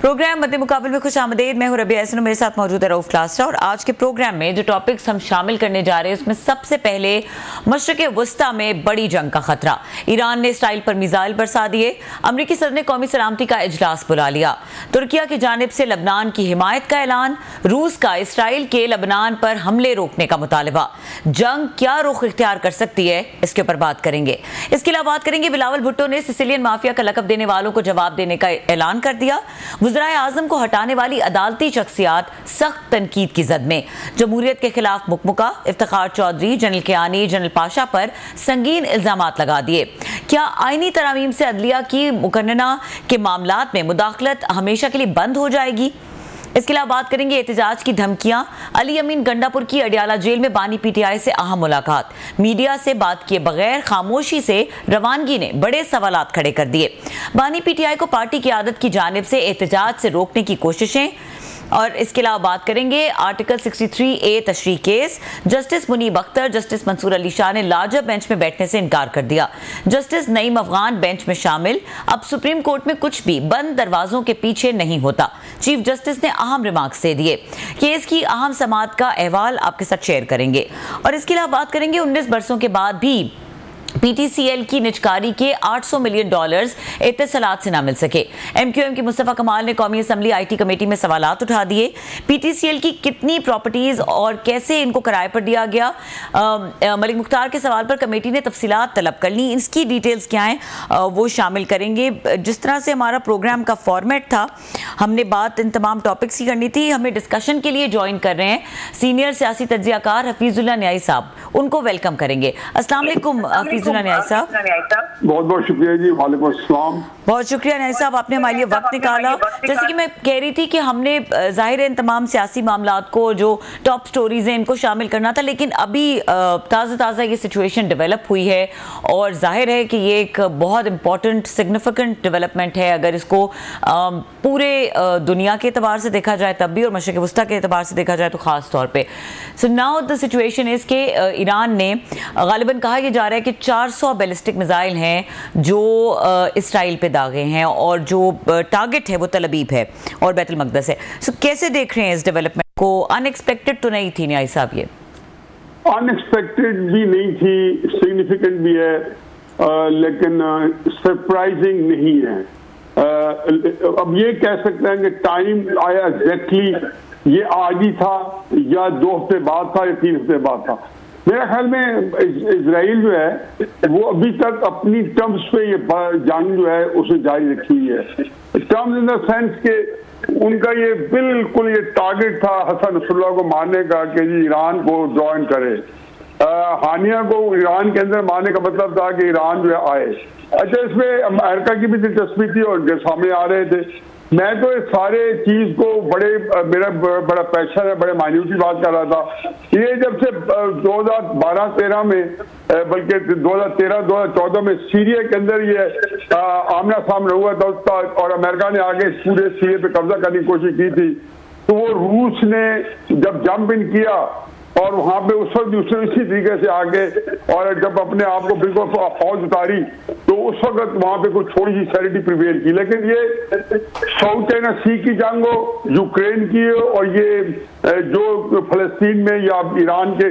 Programme मध्य मुकाबले में खुश आमदेद। मैं हूं रबिया एहसन, मेरे साथ मौजूद है रऊफ क्लास्टा। और आज के प्रोग्राम में जो टॉपिक्स हम शामिल करने जा रहे हैं उसमें सबसे पहले मशरिक़ वस्ता में बड़ी जंग का खतरा। ईरान ने इसराइल पर मिसाइल बरसा दिए। अमरीकी सदर ने कौमी सलामती का इजलास बुला लिया। तुर्किया की जानिब से लबनान की हिमायत का ऐलान। रूस का इसराइल के लबनान पर हमले रोकने का मुतालबा। जंग क्या रुख इख्तियार कर सकती है, इसके ऊपर बात करेंगे। इसके अलावा बात करेंगे बिलावल भुट्टो ने सिसिलियन माफिया का लकब देने वालों को जवाब देने का ऐलान कर दिया। वज़राए आज़म को हटाने वाली अदालती शख्सियात सख्त तनकीद की जद में। जमहूरियत के खिलाफ मुकमुका। इफ्तिखार चौधरी, जनरल कियानी, जनरल पाशा पर संगीन इल्जामात लगा दिए। क्या आईनी तरामीम से अदलिया की मुकन्नना के मामलात में मुदाखलत हमेशा के लिए बंद हो जाएगी? इसके अलावा बात करेंगे एहतजाज की धमकियां। अली अमीन गंडापुर की अडियाला जेल में बानी पीटीआई से अहम मुलाकात। मीडिया से बात किए बगैर खामोशी से रवानगी ने बड़े सवालात खड़े कर दिए। बानी पीटीआई को पार्टी की आदत की जानिब से एहतजाज से रोकने की कोशिशें। और इसके अलावा बात करेंगे आर्टिकल 63A तशरीह case. Justice Munib Akhtar, justice Mansoor Ali Shah ने लार्जर बेंच में बैठने से इनकार कर दिया। जस्टिस नईम अफगान बेंच में शामिल। अब सुप्रीम कोर्ट में कुछ भी बंद दरवाजों के पीछे नहीं होता, चीफ जस्टिस ने अहम रिमार्क्स दे दिए। केस की अहम समाअत का अहवाल आपके साथ शेयर करेंगे। और इसके अलावा बात करेंगे 19 बरसों के बाद भी पीटीसीएल की निजकारी के $800 मिलियन इत्तसालात से ना मिल सके। एमक्यूएम की मुस्तफा कमाल ने कौमी असम्बली आईटी कमेटी में सवालात उठा दिए। पीटीसीएल की कितनी प्रॉपर्टीज और कैसे इनको किराए पर दिया गया, मलिक मुख्तार के सवाल पर कमेटी ने तफसीलात तलब कर ली। इसकी डिटेल्स क्या हैं वो शामिल करेंगे। जिस तरह से हमारा प्रोग्राम का फॉर्मेट था, हमने बात इन तमाम टॉपिक्स की करनी थी। हमें डिस्कशन के लिए ज्वाइन कर रहे हैं सीनियर सियासी तज्जियाकार हफीजुल्लाह न्याई साहब, उनको वेलकम करेंगे। अस्सलाम वालेकुम हफीजुल्लाह न्याई साहब। बहुत बहुत शुक्रिया जी। वालेकुम अस्सलाम। बहुत शुक्रिया न्याई साहब, आपने हमारे लिए वक्त निकाला। जैसे कि मैं कह रही थी कि हमने जाहिर है इन तमाम सियासी मामलात को, जो टॉप स्टोरीज हैं, इनको शामिल करना था, लेकिन अभी ताज़ा ये सिचुएशन डेवलप हुई है और जाहिर है कि ये एक बहुत इंपॉर्टेंट सिग्निफिकेंट डेवलपमेंट है। अगर इसको पूरे दुनिया के एतबार से देखा जाए तब भी, और मशरिक़ वस्ता के एतबार से देखा जाए तो ख़ास तौर पर। So now the situation is के ईरान ने गालिबन कहा यह जा रहा है कि 400 बैलिस्टिक मिसाइल हैं जो इसराइल पे दागे हैं और जो टारगेट है वो तल अबीब है और बैतुल मक़दस है। सो कैसे देख रहे हैं इस डेवलपमेंट को? अनएक्सपेक्टेड तो नहीं थी न्याई साहब? ये अनएक्सपेक्टेड भी नहीं थी, सिग्निफिकेंट भी है, लेकिन सरप्राइजिंग नहीं है। अब ये कह सकते हैं कि टाइम आया एग्जैक्टली ये आज ही था या 2 हफ्ते बाद था या 3 हफ्ते बाद था। मेरा ख्याल में इजराइल जो है वो अभी तक अपनी टर्म्स पे ये जंग जो है उसे जारी रखी हुई है। टर्म्स इन द सेंस के उनका ये बिल्कुल ये टारगेट था हसन नसरुल्लाह को मारने का कि जी ईरान को ज्वाइन करे। हानिया को ईरान के अंदर मारने का मतलब था कि ईरान जो है आए। अच्छा, इसमें अमेरिका की भी दिलचस्पी थी और सामने आ रहे थे। मैं तो इस सारे चीज को मेरा बड़ा पैशन है, बड़े मायन्यूटली बात कर रहा था। ये जब से 2012-13 में, बल्कि 2013-2014 में सीरिया के अंदर ये आमना सामना हुआ था और अमेरिका ने आगे पूरे सीरिया पे कब्जा करने की कोशिश की थी, तो वो रूस ने जब जंप इन किया और वहां पे उस वक्त दूसरे इसी तरीके से आगे, और जब अपने आप को बिल्कुल फौज उतारी तो उस वक्त वहां पे कुछ थोड़ी सी सैनिटी प्रिवेल की। लेकिन ये साउथ चाइना सी की जंग हो, यूक्रेन की हो, और ये जो फलस्तीन में या ईरान के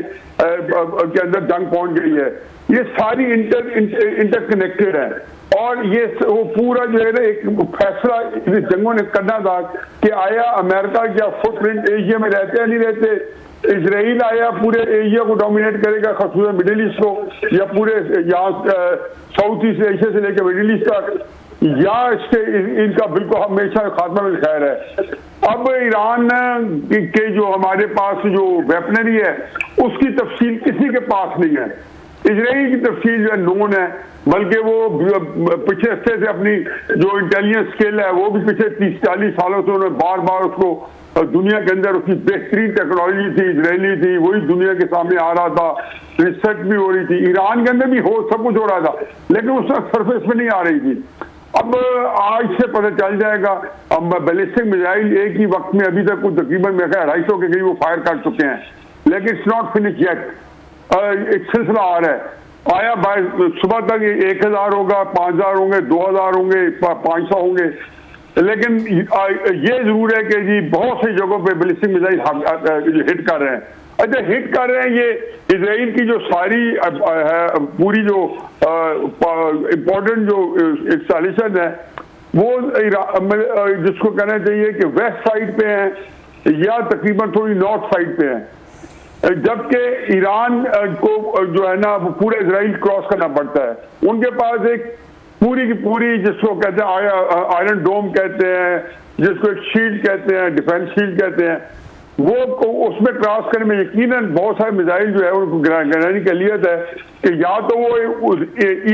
अंदर जंग पहुंच गई है, ये सारी इंटरकनेक्टेड है। और ये वो पूरा जो है ना एक फैसला जंगों ने करना था कि आया अमेरिका क्या फुटप्रिंट एशिया में रहते या नहीं रहते। इजराइल आया पूरे एशिया को डोमिनेट करेगा, खासतौर मिडिल ईस्ट को, या पूरे यहाँ साउथ ईस्ट एशिया से लेकर मिडिल ईस्ट तक, या इसके इनका बिल्कुल हमेशा खात्मा में खैर है। अब ईरान के जो हमारे पास जो वेपनरी है उसकी तफसील किसी के पास नहीं है। इजराइल की तफसील जो है नोन है, बल्कि वो पिछले हफ्ते से अपनी जो इंटेलिजेंस स्किल है वो भी पिछले 30-40 सालों से उन्होंने बार बार उसको दुनिया के अंदर उसकी बेहतरीन टेक्नोलॉजी थी, इजरायली थी, वही दुनिया के सामने आ रहा था। रिसर्च भी हो रही थी, ईरान के अंदर भी सब कुछ हो रहा था, लेकिन उस वक्त सरफेस पे नहीं आ रही थी। अब आज से पता चल जाएगा। अब बैलिस्टिक मिसाइल एक ही वक्त में अभी तक कुछ तकरीबन मेरे ख्याल 250 के करीब वो फायर कर चुके हैं, लेकिन इट्स नॉट फिनिश येट। एक सिलसिला आ रहा है। आया सुबह तक 1000 होगा, 5000 होंगे, 2000 होंगे, 500 होंगे। लेकिन ये जरूर है कि जी बहुत सी जगहों पे बैलिस्टिक मिसाइल हिट कर रहे हैं। अच्छा, हिट कर रहे हैं ये इजराइल की जो सारी है पूरी जो इम्पोर्टेंट जो इंस्टॉलेशन है वो जिसको कहना चाहिए कि वेस्ट साइड पे है या तकरीबन थोड़ी नॉर्थ साइड पे है, जबकि ईरान को जो है ना वो पूरा इजराइल क्रॉस करना पड़ता है। उनके पास एक पूरी की पूरी जिसको कहते हैं आयरन डोम कहते हैं, जिसको एक शील्ड कहते हैं, डिफेंस शील्ड कहते हैं, वो उसमें क्रॉस करने में यकीनन बहुत सारे मिसाइल जो है उनको गिराने की एलियत है कि या तो वो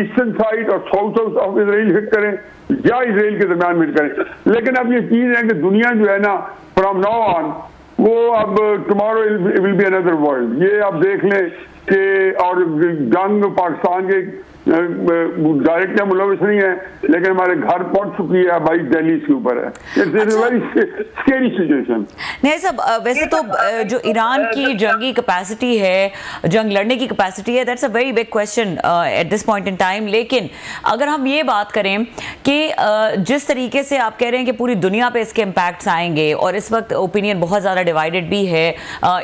ईस्टर्न साइड और साउथ ऑफ इजराइल हिट करें या इजराइल के दरमियान में हिट करें। लेकिन अब ये चीज है कि दुनिया जो है ना फ्रॉम नाउ ऑन वो अब tomorrow will be another world, ये आप देख लें कि और जंग पाकिस्तान के डायरेक्ट या मुलविस नहीं है लेकिन हमारे घर पहुंच चुकी है भाई, दिल्ली के ऊपर है। It's very scary situation. नहीं सब वैसे तो जो ईरान की जंगी कैपेसिटी है, जंग लड़ने की कैपेसिटी है, that's a very big question at this point in time. लेकिन अगर हम ये बात करें कि जिस तरीके से आप कह रहे हैं कि पूरी दुनिया पे इसके इम्पैक्ट्स आएंगे और इस वक्त ओपिनियन बहुत ज़्यादा डिवाइडेड भी है,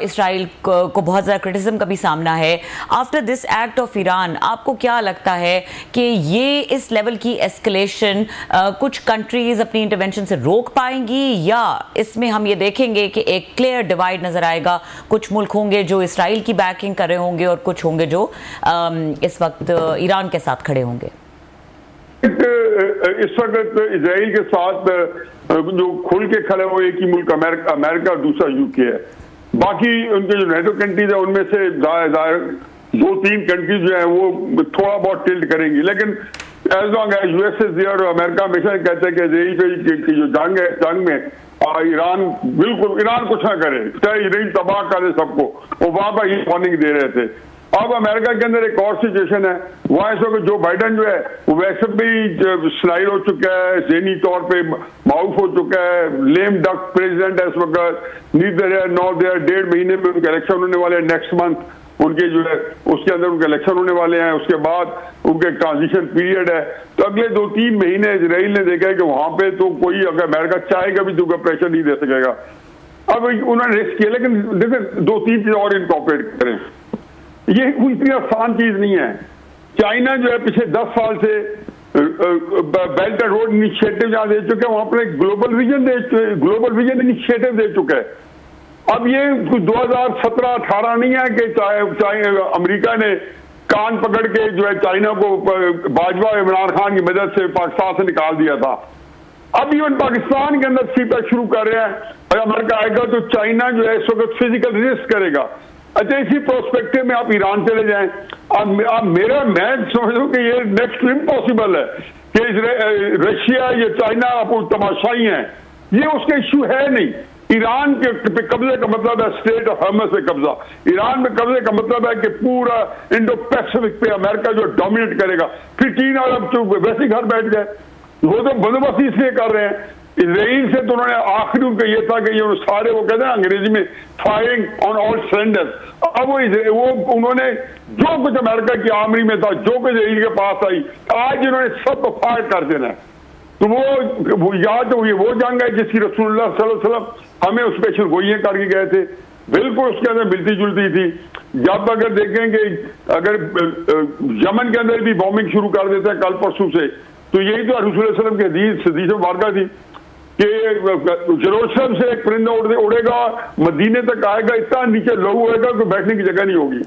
इसराइल को बहुत ज़्यादा क्रिटिसिज्म का भी सामना है after this act of Iran, आपको क्या लगता है कि ये इस लेवल की एस्केलेशन कुछ कंट्रीज अपनी इंटरवेंशन से रोक पाएंगी या इसमें हम ये देखेंगे कि एक क्लियर डिवाइड नजर आएगा? कुछ मुल्क होंगे जो इसराइल की बैकिंग कर रहे होंगे और कुछ होंगे जो इस वक्त ईरान के साथ खड़े होंगे। इस वक्त इसराइल के साथ जो खुल के खड़े हुए एक ही मुल्क अमेरिका और दूसरा यूके है। बाकी उनके जो नेटो कंट्रीज है उनमें से दो तीन कंट्रीज जो है वो थोड़ा बहुत टिल्ट करेंगी, लेकिन as long as US is there, America हमेशा कहते हैं कि इसराइल की जो जंग है, जंग में ईरान बिल्कुल कुछ ना करे, चाहे इसराइल तबाह करे सबको, वो वहां पर ही वार्निंग दे रहे थे। अब अमेरिका के अंदर एक और सिचुएशन है, वहां इस वक्त जो बाइडन जो है वो वैसे भी स्लाइड हो चुका है, ज़हनी तौर पे माउफ हो चुका है, लेम डक प्रेसिडेंट है इस वक्त, नीदर है नॉर देयर, 1.5 महीने में उनके इलेक्शन होने वाले हैं, नेक्स्ट मंथ उनके जो है उसके अंदर उनके इलेक्शन होने वाले हैं, उसके बाद उनके ट्रांजिशन पीरियड है। तो अगले 2-3 महीने इजराइल ने देखा है कि वहां पे तो कोई अगर अमेरिका चाहेगा भी तो प्रेशर नहीं दे सकेगा। अब उन्होंने रिस्क किया, लेकिन देखिए 2-3 चीज और इनकॉर्पोरेट करें, ये कोई इतनी आसान चीज नहीं है। चाइना जो है पिछले 10 साल से बेल्ट एंड रोड इनिशिएटिव जहां दे चुके हैं, वहां पर एक ग्लोबल विजन इनिशिएटिव दे चुका है। अब ये 2017-18 नहीं है कि चाहे अमेरिका ने कान पकड़ के जो है चाइना को बाजवा इमरान खान की मदद से पाकिस्तान से निकाल दिया था। अब इवन पाकिस्तान के अंदर सीपैक शुरू कर रहे हैं, अगर अमेरिका आएगा तो चाइना जो है इस वक्त फिजिकल रेजिस्ट करेगा। अच्छा, इसी प्रोस्पेक्टिव में आप ईरान चले जाएं, अब मैं समझ हूं कि ये नेक्स्ट इम्पॉसिबल है कि रशिया या चाइना आपको तमाशाई है, ये उसका इश्यू है नहीं। ईरान के कब्जे का मतलब है स्टेट ऑफ हर्मस पे कब्जा, ईरान में कब्जे का मतलब है कि पूरा इंडो पैसिफिक पे अमेरिका जो डोमिनेट करेगा। फिर 3 अरब तो वैसे ही घर बैठ गए, वो तो बंदोबस्त इसलिए कर रहे हैं। इसराइल से तो उन्होंने आखिरी उनका ये था कि ये सारे वो कहते हैं अंग्रेजी में फायरिंग ऑन ऑल सिलेंडर्स। अब वो उन्होंने जो कुछ अमेरिका की आर्मी में था, जो कुछ इसराइल के पास आई, आज इन्होंने सबको फायर कर देना है। तो वो याद तो ये वो जंग है जिसकी रसूलुल्लाह सल्लल्लाहु अलैहि वसल्लम हमें उस पर गोइयां करके गए थे, बिल्कुल उसके अंदर मिलती जुलती थी। जब अगर देखेंगे अगर यमन के अंदर भी बॉम्बिंग शुरू कर देते हैं कल परसों से, तो यही तो रसूलुल्लाह सल्लल्लाहु अलैहि वसल्लम के हदीस मुबारका थी कि जेरूसलम से एक परिंदा उड़ेगा, मदीने तक आएगा, इतना नीचे लहू होएगा कि बैठने की जगह नहीं होगी।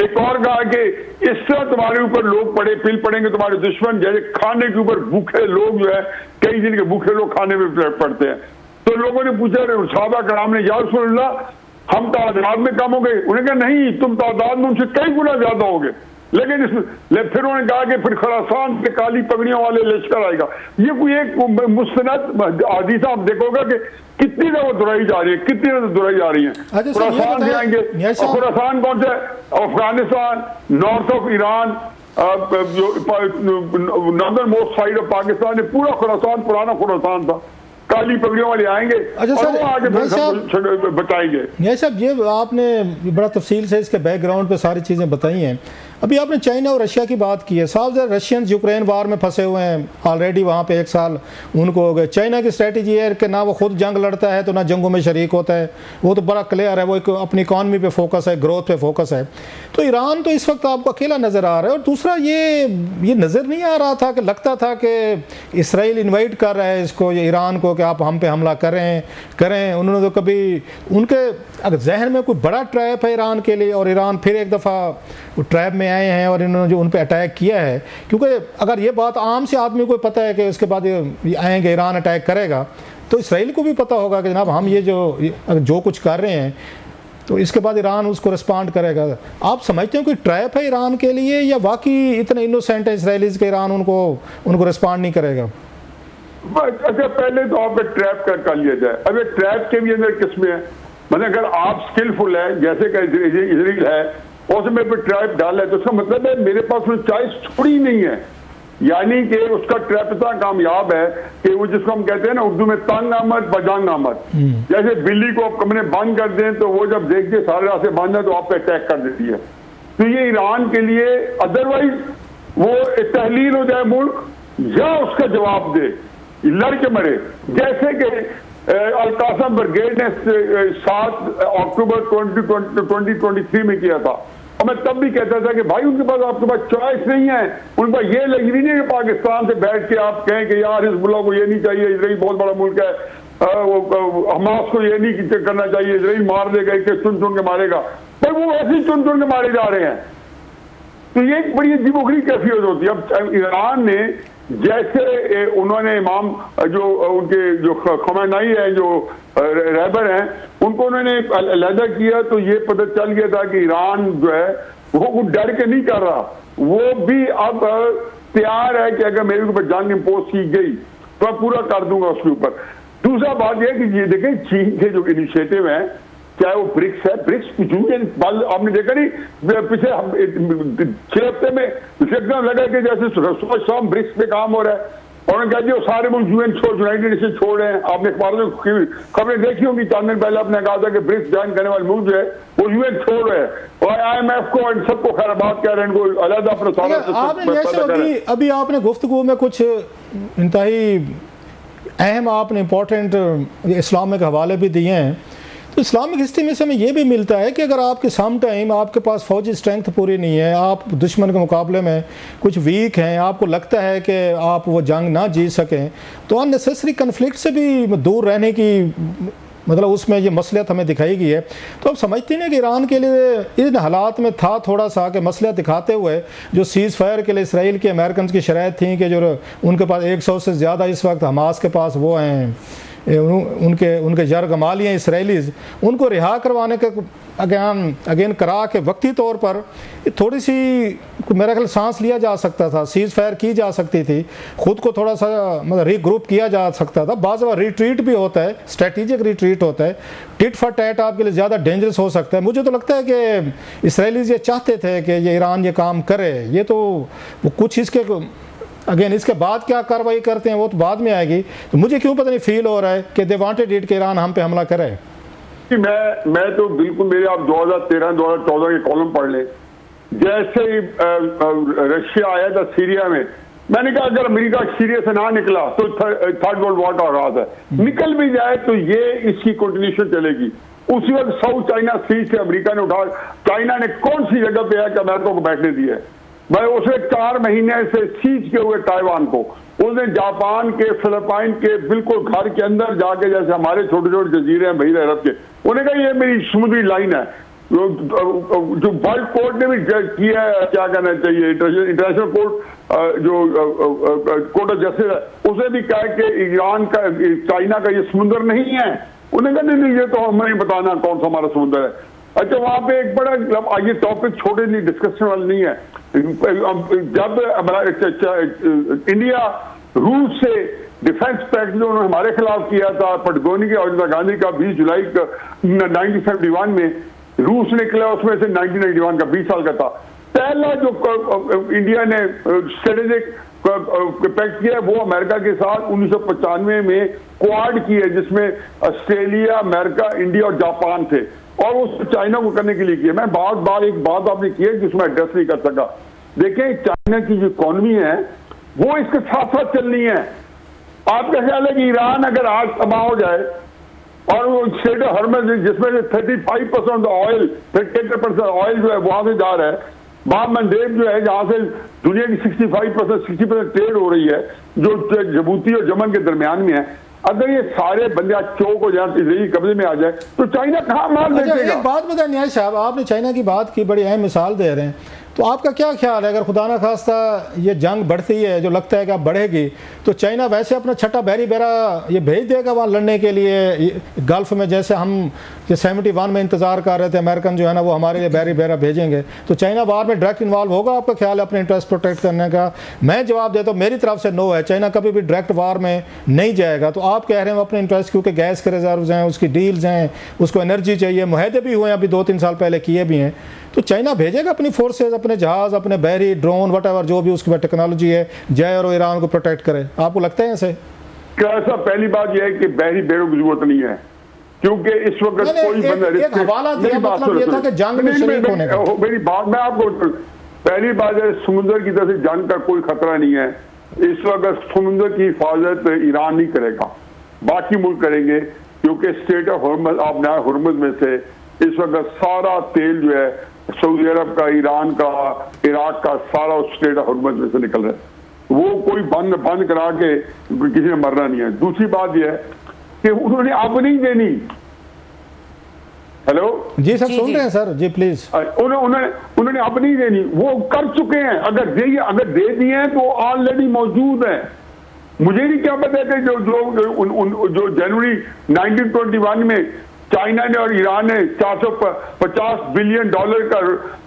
एक और कहा कि इस तरह तुम्हारे ऊपर लोग पिल पड़ेंगे तुम्हारे दुश्मन, जैसे खाने के ऊपर भूखे लोग जो है, कई दिन के भूखे लोग खाने में पड़ते हैं। तो लोगों ने पूछा, सहाबा कराम ने, या रसूलल्लाह हम तादाद में कम हो गए? उन्होंने कहा नहीं, तुम तादाद में उनसे कई गुना ज्यादा हो गए। लेकिन फिर उन्होंने कहा कि फिर खुरासान से काली पगड़ियों वाले लश्कर आएगा। ये कोई एक मुस्तनद हदीस आप देखोगे कि कितनी दफा दुहराई जा रही है, कितनी दफा दुहराई जा रही है। खुरासान से आएंगे, और खुरासान कौन सा? Afghanistan, north of Iran, northern most side of Pakistan, पूरा खुरासान पुराना खुरासान था। काली पगड़ियों वाले आएंगे और वो आगे बताएंगे। ये सब ये आपने बड़ा तफसील से इसके बैकग्राउंड पे सारी चीज़ें बताई हैं। अभी आपने चाइना और रशिया की बात की है, साफ ज़रा रशियंस यूक्रेन वार में फंसे हुए हैं ऑलरेडी, वहाँ पे 1 साल उनको हो गए। चाइना की स्ट्रेटजी है कि ना वो खुद जंग लड़ता है तो ना जंगों में शरीक होता है, वो तो बड़ा क्लियर है, वो एक अपनी इकॉनमी पे फोकस है, ग्रोथ पे फोकस है। तो ईरान तो इस वक्त आपको अकेला नज़र आ रहा है। और दूसरा ये नज़र नहीं आ रहा था कि लगता था कि इसराइल इन्वाइट कर रहा है इसको, ये ईरान को, कि आप हम पे हमला करें। उन्होंने तो कभी उनके अगर जहन में कोई बड़ा ट्रैप है ईरान के लिए, और ईरान फिर एक दफ़ा ट्रैप में आए हैं और इन्होंने जो उन पर अटैक किया है, क्योंकि अगर ये बात आम से आदमी को पता है कि उसके बाद ये आएंगे ईरान अटैक करेगा, तो इसराइल को भी पता होगा कि जनाब हम ये जो कुछ कर रहे हैं तो इसके बाद ईरान उसको रिस्पॉन्ड करेगा। आप समझते हैं कोई ट्रैप है ईरान के लिए, या वाकई इतने इनोसेंट है इसराइलीज के ईरान उनको रिस्पॉन्ड नहीं करेगा? अच्छा, पहले तो आप ट्रैप कर लिया जाए। अब ट्रैप के भी अंदर किस्में हैं, मतलब अगर आप स्किलफुल है जैसे कि इसराइल है और उसमें पे ट्रैप डाला है, तो उसका मतलब है मेरे पास कोई चॉइस थोड़ी नहीं है। यानी कि उसका ट्रैप इतना कामयाब है कि वो जिसको हम कहते हैं ना उर्दू में तंग आमद बजांग आमद, जैसे बिल्ली को आप कमरे बंद कर दें तो वो जब देखते सारे रास्ते बंद है तो आप पे अटैक कर देती है। तो ये ईरान के लिए अदरवाइज वो तहलील हो जाए मुल्क या उसका जवाब दे, लड़के मरे, जैसे कि अल-कासम ब्रिगेड ने 7 अक्टूबर 2023 में किया था। और मैं तब भी कहता था कि भाई उनके पास आपके पास चॉइस नहीं है, उनके पास ये लगी नहीं है कि पाकिस्तान से बैठ के आप कहें कि यार हिजबुल्लाह को ये नहीं चाहिए, इसराइल बहुत बड़ा मुल्क है, हमास को ये नहीं करना चाहिए, इसराइल मार देगा, चुन चुन के मारेगा, पर वो ऐसे ही चुन चुन के मारे जा रहे हैं। तो ये एक बड़ी अजीबोगरीब कैफियत होती है। अब ईरान ने जैसे उन्होंने इमाम जो उनके जो खमेनी है, जो रहबर हैं, उनको उन्होंने अलहदा किया, तो ये पता चल गया था कि ईरान जो है वो डर के नहीं कर रहा, वो भी अब तैयार है कि अगर मेरे ऊपर जंग इम्पोज की गई तो मैं पूरा कर दूंगा उसके ऊपर। दूसरा बात यह कि ये देखें चीन के जो इनिशिएटिव हैं, चाहे वो ब्रिक्स है, ब्रिक्स आपने देखा नहीं पिछले 6 हफ्ते में एकदम लगा कि जैसे ब्रिक्स पे काम हो रहा है, और उन्होंने कहा जी वो सारे मुल्क यूनाइटेड नेशन छोड़ रहे हैं। आपने अखबारों में खबरें देखी होंगी, 4 दिन पहले आपने कहा था कि ब्रिक्स ज्वाइन करने वाले मुल्क जो है वो यूएन छोड़ रहे हैं, और IMF को इन सबको खैराबाद कह रहे हैं, इनको अलग अपना सारा। अभी आपने गुफ्तगू में कुछ इंतहाई अहम आपने इंपॉर्टेंट इस्लामिक हवाले भी दिए हैं। तो इस्लामिक हिस्ट्री में से हमें यह भी मिलता है कि अगर आपके सम टाइम आपके पास फौजी स्ट्रेंथ पूरी नहीं है, आप दुश्मन के मुकाबले में कुछ वीक हैं, आपको लगता है कि आप वो जंग ना जीत सकें, तो अननेसेसरी कन्फ्लिक्ट से भी दूर रहने की मतलब उसमें ये मसलियत हमें दिखाई गई है। तो अब समझते हैं कि ईरान के लिए इन हालात में था थोड़ा सा कि मसलियत दिखाते हुए जो सीज़ फायर के लिए इसराइल के अमेरिकन की शराइत थी कि जो उनके पास 100 से ज़्यादा इस वक्त हमास के पास वो हैं, उनके यरगमाली हैं इसराइलीज़, उनको रिहा करवाने के अगेन करा के वक्ती तौर पर थोड़ी सी मेरा ख्याल सांस लिया जा सकता था, सीज़ फायर की जा सकती थी, खुद को थोड़ा सा मतलब रीग्रुप किया जा सकता था। बाज़ रिट्रीट भी होता है, स्ट्रेटेजिक रिट्रीट होता है, टिट फॉर टैट आपके लिए ज़्यादा डेंजरस हो सकता है। मुझे तो लगता है कि इसराइलीज़ ये चाहते थे कि ये ईरान ये काम करे, ये तो वो कुछ इसके अगेन इसके बाद क्या कार्रवाई करते हैं वो तो बाद में आएगी। तो मुझे क्यों पता नहीं फील हो रहा है कि दे वांटेड इट कि ईरान हम पे हमला करे। मैं तो बिल्कुल, मेरे आप 2013-2014 के कॉलम पढ़ लें, जैसे ही रशिया आया था सीरिया में, मैंने कहा अगर अमेरिका सीरिया से ना निकला तो थर्ड वर्ल्ड वॉर का आगाज है, निकल भी जाए तो ये इसकी कंटिन्यूशन चलेगी। उसी वक्त साउथ चाइना सी से अमेरिका ने उठा, चाइना ने कौन सी जगह पे है कि अमेरिका को बैठने दिया है भाई, उसने 4 महीने से सीज के हुए ताइवान को, उसने जापान के फिलिपाइन के बिल्कुल घर के अंदर जाके, जैसे हमारे छोटे छोटे जजीरे हैं बहीर अरब के, उन्होंने कहा ये मेरी समुद्री लाइन है। जो वर्ल्ड कोर्ट ने भी जज किया है, क्या कहना चाहिए, इंटरनेशनल कोर्ट जो कोर्ट ऑफ जस्टिस है, उसने भी कहा कि ईरान का चाइना का ये समुद्र नहीं है। उन्होंने कहा नहीं ये तो हमें नहीं बताना कौन सा हमारा समुद्र है। अच्छा, वहां पे एक बड़ा, ये टॉपिक छोटे नहीं, डिस्कशन वाला नहीं है। जब इंडिया रूस से डिफेंस पैक्ट जो उन्होंने हमारे खिलाफ किया था, पटगोनी और इंदिरा गांधी का 20 जुलाई 1971 में रूस निकला, उसमें से 1991 का 20 साल का था। पहला जो इंडिया ने स्ट्रेटेजिक पैक्ट किया वो अमेरिका के साथ 1995 में क्वाड की है, जिसमें ऑस्ट्रेलिया, अमेरिका, इंडिया और जापान थे। और उस चाइना को करने के लिए किया। मैं बार बार एक बात आपने की है जिसमें एड्रेस नहीं कर सका। देखें, चाइना की जो इकोनॉमी है वो इसके साथ साथ चलनी है। आपका ख्याल है कि ईरान अगर आज तबाह हो जाए और वो स्टेट ऑफ हॉर्मज़ जिसमें से 35% ऑयल, 30% ऑयल जो है वहां से जा रहा है, बाब मंडेब जो है जहां से दुनिया की 60% ट्रेड हो रही है जो जिबूती और यमन के दरमियान में है, अगर ये सारे बंदे आज चौक हो जाए, इजराइली कब्जे में आ जाए तो चाइना कहाँ माल बेचेगा? एक बात बताएं न्याय साहब, आपने चाइना की बात की, बड़ी अहम मिसाल दे रहे हैं, तो आपका क्या ख्याल है अगर खुदा ना खास्ता ये जंग बढ़ती है, जो लगता है कि अब बढ़ेगी, तो चाइना वैसे अपना छठा बहरी बेरा ये भेज देगा वहाँ लड़ने के लिए गल्फ में, जैसे हम 71 में इंतजार कर रहे थे अमेरिकन जो है ना वो हमारे लिए बहरी बेरा भेजेंगे, तो चाइना वार में डायरेक्ट इन्वॉल्व होगा? आपका ख्याल है अपने इंटरेस्ट प्रोटेक्ट करने का? मैं जवाब देता हूँ, मेरी तरफ से नो है, चाइना कभी भी डायरेक्ट वार में नहीं जाएगा। तो आप कह रहे हैं अपने इंटरेस्ट, क्योंकि गैस के रिजर्व हैं, उसकी डील्स हैं, उसको एनर्जी चाहिए, मुआहदे भी हुए हैं, अभी 2-3 साल पहले किए भी हैं, तो चाइना भेजेगा अपनी फोर्सेज, अपने जहाज, अपने बहरी ड्रोन वटएवर जो भी उसके बाद टेक्नोलॉजी है, जाए और ईरान को प्रोटेक्ट करे? आपको लगता है ऐसे? कैसा? पहली बात यह है कि बहरी बेड़ों की जरूरत नहीं है, क्योंकि इस वक्त कोई बंदा एक हवाला दिया, मतलब ये था कि जंग में शरीक होने का। मेरी बात मैं आपको, पहली बात है समुद्र की तरफ से जंग का कोई खतरा नहीं है। इस वक्त समुद्र की हिफाजत ईरान नहीं करेगा, बाकी मुल्क करेंगे, क्योंकि स्टेट ऑफ हॉर्मज़ में से इस वक्त सारा तेल जो है सऊदी अरब का, ईरान का, इराक का, सारा उस स्टेट ऑफ हॉर्मज़ में से निकल रहा है। वो कोई बंद करा के किसी ने मरना नहीं है। दूसरी बात यह है कि उन्होंने अब नहीं देनी। हेलो जी सर, सुन रहे हैं सर जी, प्लीज। उन्होंने अब नहीं देनी, वो कर चुके हैं। अगर दे दिए हैं तो ऑलरेडी मौजूद है। मुझे नहीं क्या पता कि जो जनवरी 1921 में चाइना ने और ईरान ने $450 बिलियन का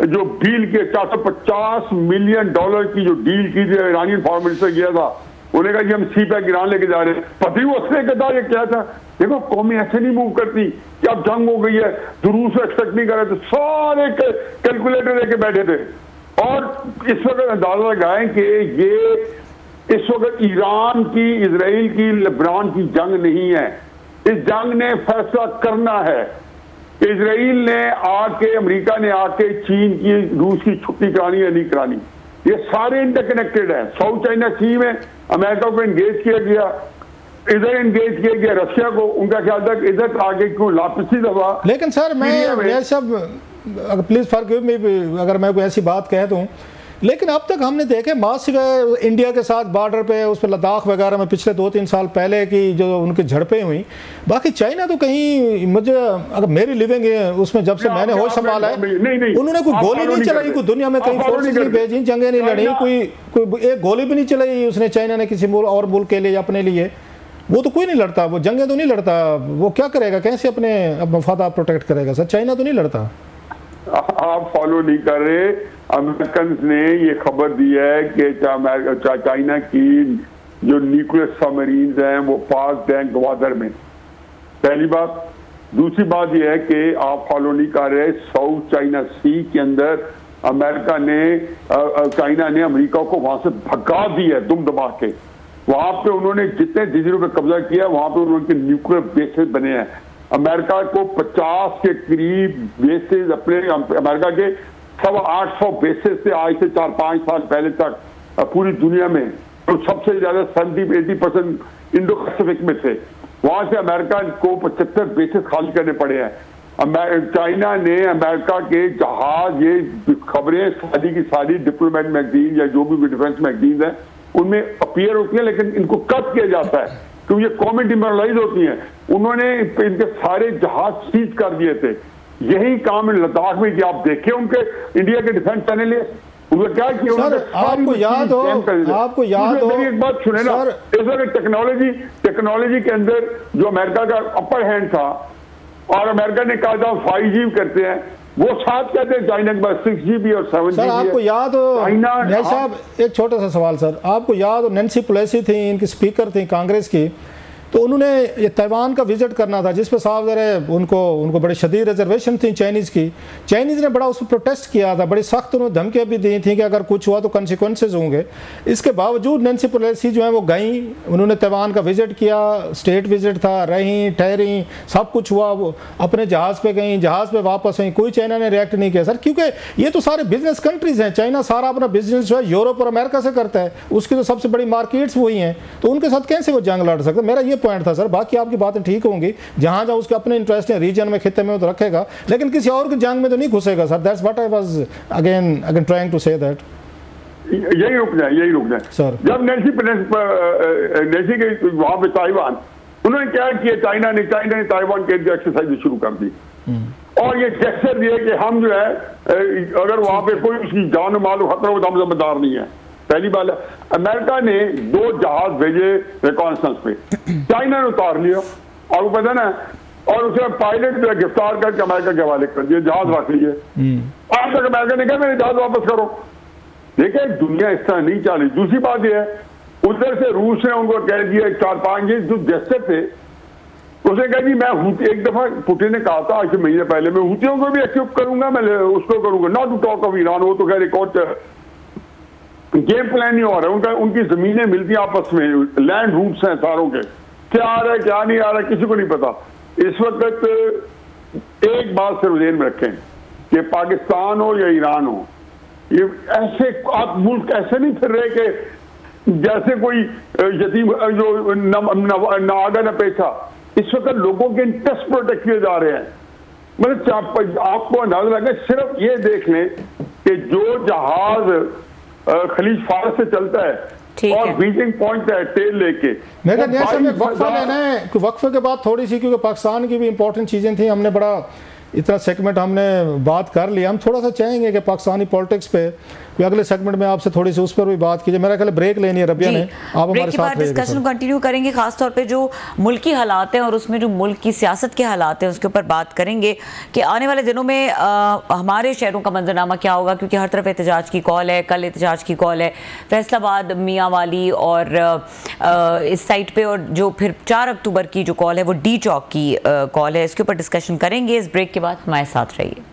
जो डील किया, $450 मिलियन की जो डील की थी, ईरानी फॉरेन मिनिस्टर किया था, उन्होंने कहा कि हम सी पैक ईरान लेके जा रहे हैं। पति वो उसने कहा ये क्या था? देखो कौमें ऐसे नहीं मूव करती कि अब जंग हो गई है, रूस एक्सपेक्ट नहीं कर रहे थे, सारे कैलकुलेटर लेके बैठे थे। और इस वक्त अंदाजा लगाएं कि ये इस वक्त ईरान की, इजराइल की, लेबनान की जंग नहीं है। इस जंग ने फैसला करना है। इजराइल ने आके, अमेरिका ने आके चीन की, रूस की छुट्टी करानी है नहीं करानी, ये सारे इंटरकनेक्टेड है। साउथ चाइना सी में अमेरिका को एंगेज किया गया, इधर एंगेज किया गया रशिया को, उनका ख्याल था कि इधर आगे क्यों लापसी दफा। लेकिन सर मैं सब प्लीज फॉरगिव मी अगर मैं कोई ऐसी बात कह दूं, लेकिन अब तक हमने देखे मासिव इंडिया के साथ बॉर्डर पे, उस पर लद्दाख वगैरह में पिछले 2-3 साल पहले की जो उनकी झड़पें हुई, बाकी चाइना तो कहीं, मुझे अगर मेरी लिविंग है उसमें जब से मैंने होश संभाला है, उन्होंने कोई गोली नहीं चलाई, कोई दुनिया में कहीं फोर्सेस नहीं भेजी, जंगें नहीं लड़ी, कोई एक गोली भी नहीं चलाई उसने चाइना ने किसी और मुल्क के लिए या अपने लिए। वो तो कोई नहीं लड़ता, वो जंगें तो नहीं लड़ता, वो क्या करेगा, कैसे अपने मफादात प्रोटेक्ट करेगा? सर चाइना तो नहीं लड़ता। आप फॉलो नहीं कर रहे। अमेरिकन ने ये खबर दी है कि चाइना की जो न्यूक्लियर सबमरीन्स हैं वो पास हैं ग्वादर में, पहली बात। दूसरी बात यह है कि आप फॉलो नहीं कर रहे, साउथ चाइना सी के अंदर अमेरिका ने, चाइना ने अमेरिका को वहां से भगा दिया दुम दबा के। वहां पे उन्होंने जितने जजीरों पे कब्जा किया, वहां पे उनके न्यूक्लियर बेसेस बने हैं। अमेरिका को 50 के करीब बेसेस अपने, अमेरिका के 800 बेसेस से आज से 4-5 साल पहले तक पूरी दुनिया में, तो सबसे ज्यादा 70-80% इंडो पैसिफिक में थे। वहां से अमेरिका को 75 बेसेस खाली करने पड़े हैं। चाइना ने अमेरिका के जहाज, ये खबरें सारी की सारी डिप्लोमेट मैगजीन या जो भी डिफेंस मैगजीन है उनमें अपीयर होती है, लेकिन इनको कट किया जाता है क्योंकि ये कॉमें डिमोरलाइज होती हैं। उन्होंने इनके सारे जहाज सीज कर दिए थे। यही काम लद्दाख में किया। आप देखे उनके इंडिया के डिफेंस चैनल है, उन्होंने क्या किया? आपको याद हो मेरी एक बात सुने ना, इस वक्त टेक्नोलॉजी के अंदर जो अमेरिका का अपर हैंड था, और अमेरिका ने कहा था 5G करते हैं, वो साथ कहते हैं चाइना के पास 6GB और 7GB। सर आपको याद हो साहब, एक छोटा सा सवाल सर, आपको याद हो नैन्सी पेलोसी थी, इनकी स्पीकर थी कांग्रेस की, तो उन्होंने ये ताइवान का विजिट करना था, जिस पर साफ ज़रा उनको बड़ी शदीद रिजर्वेशन थी चाइनीज़ की। चाइनीज़ ने बड़ा उस पर प्रोटेस्ट किया था, बड़ी सख्त उन्होंने धमकियाँ भी दी थी कि अगर कुछ हुआ तो कंसिक्वेंसेज होंगे। इसके बावजूद नैन्सी पेलोसी जो है वो गई, उन्होंने ताइवान का विजिट किया, स्टेट विजिट था, रहीं ठहरी, सब कुछ हुआ, वो अपने जहाज़ पे गई, जहाज़ पे वापस आई, कोई चाइना ने रिएक्ट नहीं किया सर, क्योंकि ये तो सारे बिजनेस कंट्रीज़ हैं। चाइना सारा अपना बिजनेस जो है यूरोप और अमेरिका से करता है, उसकी तो सबसे बड़ी मार्केट्स वही हैं, तो उनके साथ कैसे वो जंग लड़ सकते? मेरा ये पॉइंट था सर। बाकी आपकी बातें ठीक होंगी, जहां जहां उसके अपने इंटरेस्ट है रीजन में, खिते में, तो रखेगा, लेकिन किसी और की जंग में तो नहीं घुसेगा sir. That's what I was again trying to say that. यही रुक जाए सर। जब नैन्सी के वहां पे ताइवान, उन्होंने क्या किया, चाइना ने ताइवान के एक्सरसाइज शुरू कर दी और ये जेस्चर दिए कि हम जो है अगर वहां पे कोई उसकी जान माल खतरा हो तो हम जिम्मेदार नहीं है। पहली बात है, अमेरिका ने 2 जहाज भेजे रिकॉन्सनेंस पे, चाइना ने उतार लिया और वो पता ना, और उसे पायलट जो है गिरफ्तार करके अमेरिका के हवाले कर दिया, जहाज रख लिए। आज तक अमेरिका ने कहा मेरे जहाज वापस करो। देखिए दुनिया इस तरह नहीं चल रही। दूसरी बात यह है, उधर से रूस ने उनको कह दिया 4-5 जो जेस्चर थे, उसने कहा जी मैं एक दफा पुतिन ने कहा था 8 महीने पहले, मैं हुतियों को भी एक्सेप्ट करूंगा, मैं उसको करूंगा, not to talk of Iran. वो तो खैर एक और गेम प्लान नहीं हो रहा है उनकी जमीनें मिलती हैं आपस में, लैंड रूट्स हैं सारों के, क्या आ रहा है क्या नहीं आ रहा है किसी को नहीं पता। इस वक्त एक बात सिर्फ ध्यान में रखें कि पाकिस्तान हो या ईरान हो, ये ऐसे आप मुल्क ऐसे नहीं फिर रहे कि जैसे कोई यतीम जो नागा न पेशा। इस वक्त लोगों के इंटरेस्ट प्रोटेक्ट किए जा रहे हैं। मतलब आपको अंदाजा लगे, सिर्फ ये देख लें कि जो जहाज खलीज फारस से चलता है और बीजिंग पॉइंट है टेल लेके, वक्फा लेना है, वक्फे के बाद थोड़ी सी, क्योंकि पाकिस्तान की भी इंपॉर्टेंट चीज़ें थी, हमने बड़ा इतना सेगमेंट हमने बात कर लिया। हम थोड़ा सा चाहेंगे कि पाकिस्तानी पॉलिटिक्स पे अगले सेगमेंट में आपसे थोड़ी सी उस पर भी बात कीजिए। मेरा ख्याल ब्रेक लेनी है रबिया ने, आप हमारे साथ डिस्कशन कंटिन्यू करेंगे, खासतौर पे जो मुल्की हालात हैं और उसमें जो मुल्क की सियासत के हालात हैं उसके ऊपर बात करेंगे कि आने वाले दिनों में हमारे शहरों का मंजरनामा क्या होगा, क्योंकि हर तरफ एहतजाज की कॉल है। कल एहतजाज की कॉल है फैसलाबाद, मियांवाली और इस साइड पे, और जो फिर 4 अक्टूबर की जो कॉल है वो डी चौक की कॉल है। इसके ऊपर डिस्कशन करेंगे। इस ब्रेक के बाद हमारे साथ रहिए।